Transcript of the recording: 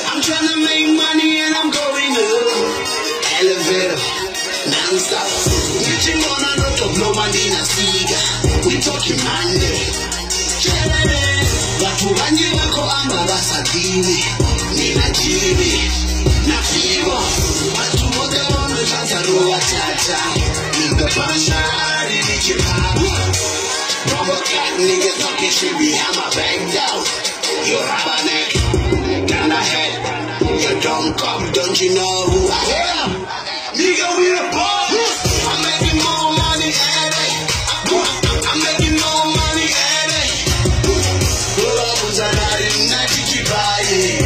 I'm trying to make money and I'm going up. Elevator, non-stop. Reaching on a lot of no money na siga. We talking money. Watu wanji wako amba basagini. Nina jiri, na figo. Watu wote wameshaza roa chacha. Nigga pashari ni chipabu. Rubber cat niggas talking shit behind my back down. You have a neck, down the head. You don't come, don't you know who I am? Nigga, we the boss. I'm making more money every day. I'm making more money every day. Pull up, who's a daddy, not you buy it.